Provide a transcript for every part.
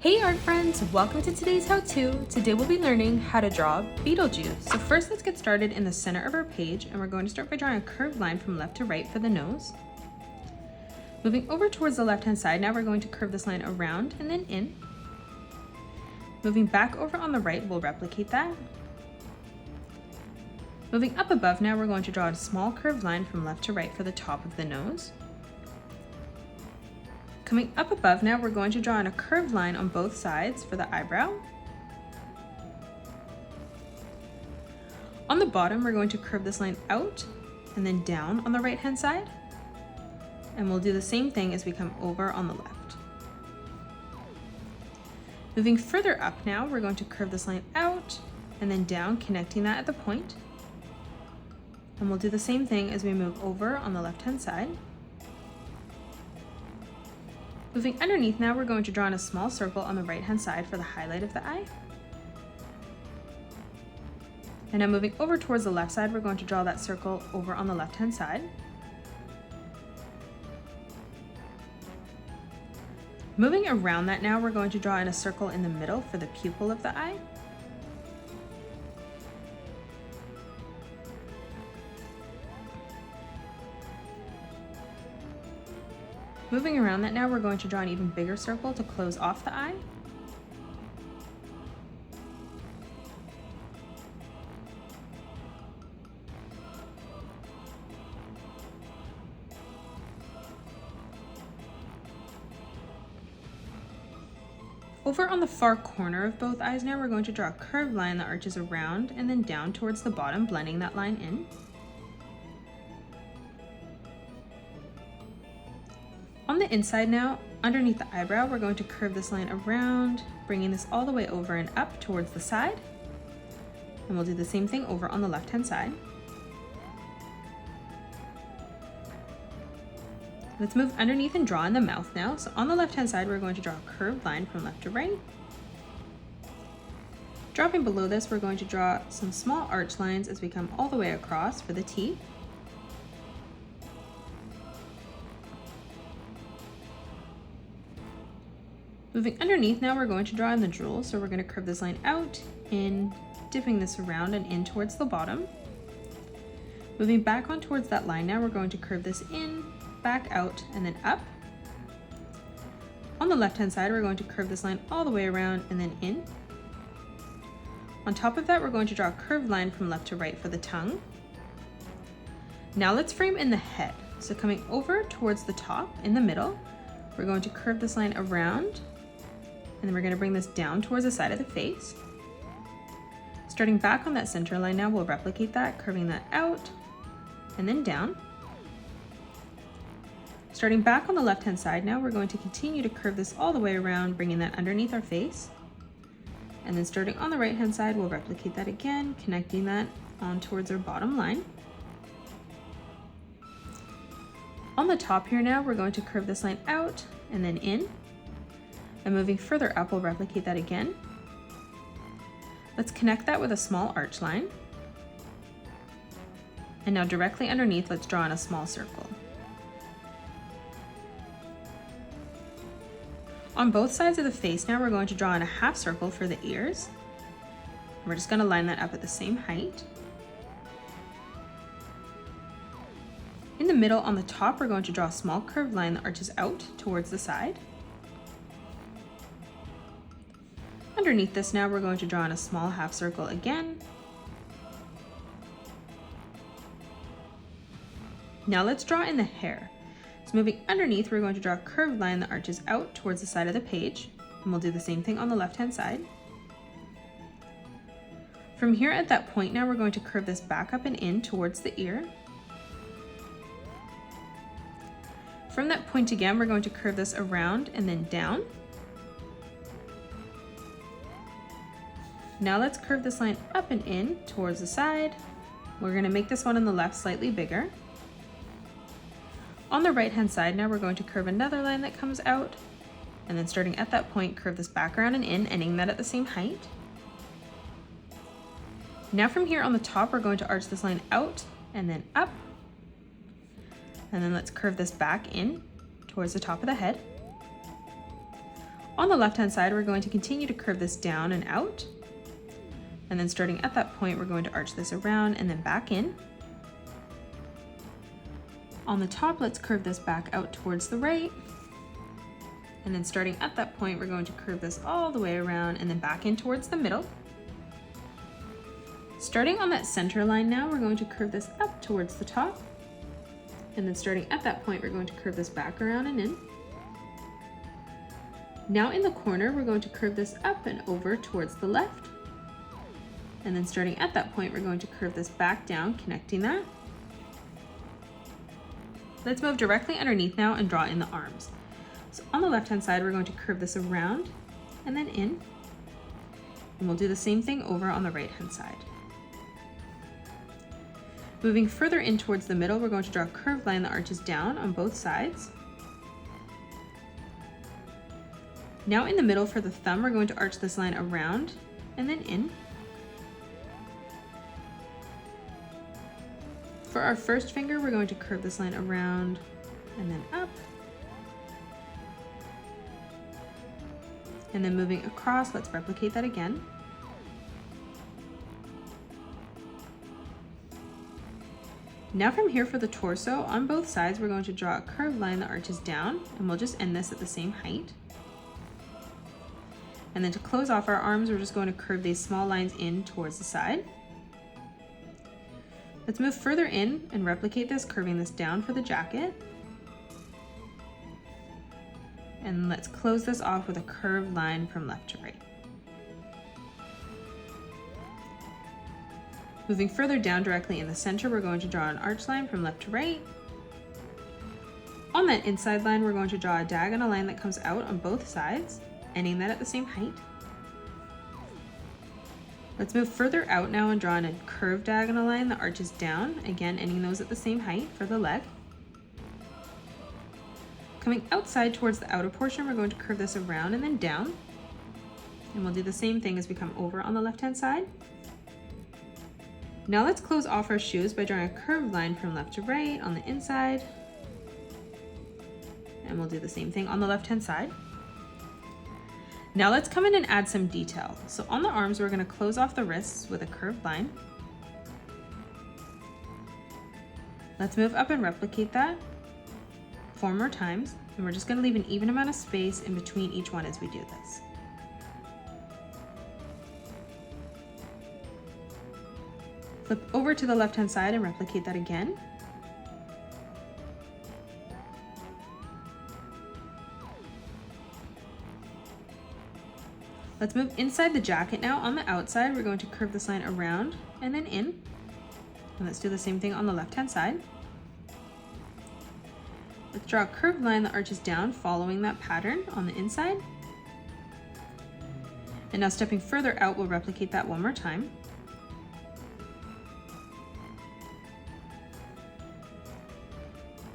Hey art friends, welcome to today's how-to. Today we'll be learning how to draw Beetlejuice. So first let's get started in the center of our page, and we're going to start by drawing a curved line from left to right for the nose. Moving over towards the left hand side, now we're going to curve this line around and then in. Moving back over on the right, we'll replicate that. Moving up above, now we're going to draw a small curved line from left to right for the top of the nose. Coming up above, now we're going to draw in a curved line on both sides for the eyebrow. On the bottom, we're going to curve this line out and then down on the right hand side. And we'll do the same thing as we come over on the left. Moving further up now, we're going to curve this line out and then down, connecting that at the point. And we'll do the same thing as we move over on the left hand side. Moving underneath now, we're going to draw in a small circle on the right hand side for the highlight of the eye. And now moving over towards the left side, we're going to draw that circle over on the left hand side. Moving around that now, we're going to draw in a circle in the middle for the pupil of the eye. Moving around that now, we're going to draw an even bigger circle to close off the eye. Over on the far corner of both eyes now, we're going to draw a curved line that arches around and then down towards the bottom, blending that line in. On the inside now, underneath the eyebrow, we're going to curve this line around, bringing this all the way over and up towards the side. And we'll do the same thing over on the left-hand side. Let's move underneath and draw in the mouth now. So on the left-hand side, we're going to draw a curved line from left to right. Dropping below this, we're going to draw some small arch lines as we come all the way across for the teeth. Moving underneath now, we're going to draw in the jewel. So we're going to curve this line out, in, dipping this around and in towards the bottom. Moving back on towards that line now, we're going to curve this in, back out, and then up. On the left hand side, we're going to curve this line all the way around and then in. On top of that, we're going to draw a curved line from left to right for the tongue. Now let's frame in the head. So coming over towards the top in the middle, we're going to curve this line around, and then we're going to bring this down towards the side of the face. Starting back on that center line now, we'll replicate that, curving that out and then down. Starting back on the left hand side now, we're going to continue to curve this all the way around, bringing that underneath our face. And then starting on the right hand side, we'll replicate that again, connecting that on towards our bottom line. On the top here now, we're going to curve this line out and then in. And moving further up, we'll replicate that again. Let's connect that with a small arch line. And now directly underneath, let's draw in a small circle. On both sides of the face now, we're going to draw in a half circle for the ears. We're just going to line that up at the same height. In the middle on the top, we're going to draw a small curved line that arches out towards the side. Underneath this now, we're going to draw in a small half circle again. Now let's draw in the hair. So moving underneath, we're going to draw a curved line that arches out towards the side of the page, and we'll do the same thing on the left-hand side. From here at that point now, we're going to curve this back up and in towards the ear. From that point again, we're going to curve this around and then down. Now let's curve this line up and in towards the side. We're going to make this one on the left slightly bigger. On the right hand side now, we're going to curve another line that comes out, and then starting at that point, curve this back around and in, ending that at the same height. Now from here on the top, we're going to arch this line out and then up. And then let's curve this back in towards the top of the head. On the left-hand side, we're going to continue to curve this down and out. And then starting at that point, we're going to arch this around and then back in. On the top, let's curve this back out towards the right. And then starting at that point, we're going to curve this all the way around and then back in towards the middle. Starting on that center line now, we're going to curve this up towards the top. And then starting at that point, we're going to curve this back around and in. Now in the corner, we're going to curve this up and over towards the left. And then starting at that point, we're going to curve this back down, connecting that. Let's move directly underneath now and draw in the arms. So on the left-hand side, we're going to curve this around and then in. And we'll do the same thing over on the right-hand side. Moving further in towards the middle, we're going to draw a curved line that arches down on both sides. Now in the middle for the thumb, we're going to arch this line around and then in. For our first finger, we're going to curve this line around and then up. And then moving across, let's replicate that again. Now from here for the torso, on both sides, we're going to draw a curved line that arches down, and we'll just end this at the same height. And then to close off our arms, we're just going to curve these small lines in towards the side. Let's move further in and replicate this, curving this down for the jacket. And let's close this off with a curved line from left to right. Moving further down directly in the center, we're going to draw an arch line from left to right. On that inside line, we're going to draw a diagonal line that comes out on both sides, ending that at the same height. Let's move further out now and draw in a curved diagonal line that arches down, again ending those at the same height for the leg. Coming outside towards the outer portion, we're going to curve this around and then down. And we'll do the same thing as we come over on the left-hand side. Now let's close off our shoes by drawing a curved line from left to right on the inside. And we'll do the same thing on the left-hand side. Now let's come in and add some detail. So on the arms, we're going to close off the wrists with a curved line. Let's move up and replicate that 4 more times. And we're just going to leave an even amount of space in between each one as we do this. Flip over to the left-hand side and replicate that again. Let's move inside the jacket now. On the outside, we're going to curve this line around and then in. And let's do the same thing on the left-hand side. Let's draw a curved line that arches down following that pattern on the inside. And now stepping further out, we'll replicate that one more time.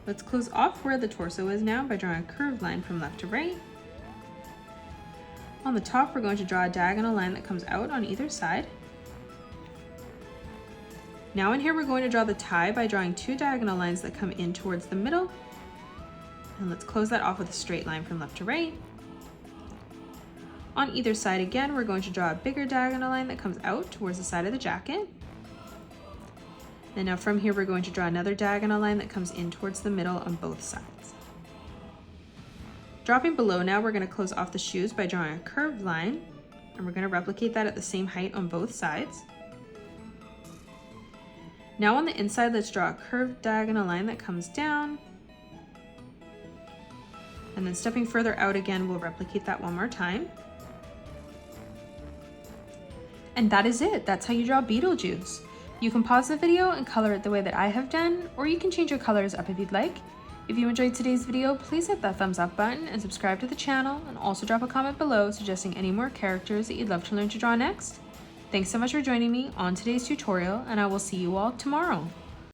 Let's close off where the torso is now by drawing a curved line from left to right. On the top, we're going to draw a diagonal line that comes out on either side. Now in here, we're going to draw the tie by drawing 2 diagonal lines that come in towards the middle. And let's close that off with a straight line from left to right. On either side again, we're going to draw a bigger diagonal line that comes out towards the side of the jacket. And now from here, we're going to draw another diagonal line that comes in towards the middle on both sides. Dropping below now, we're going to close off the shoes by drawing a curved line, and we're going to replicate that at the same height on both sides. Now on the inside, let's draw a curved diagonal line that comes down. And then stepping further out again, we'll replicate that one more time. And that is it. That's how you draw Beetlejuice. You can pause the video and color it the way that I have done, or you can change your colors up if you'd like. If you enjoyed today's video, please hit that thumbs up button and subscribe to the channel, and also drop a comment below suggesting any more characters that you'd love to learn to draw next. Thanks so much for joining me on today's tutorial, and I will see you all tomorrow.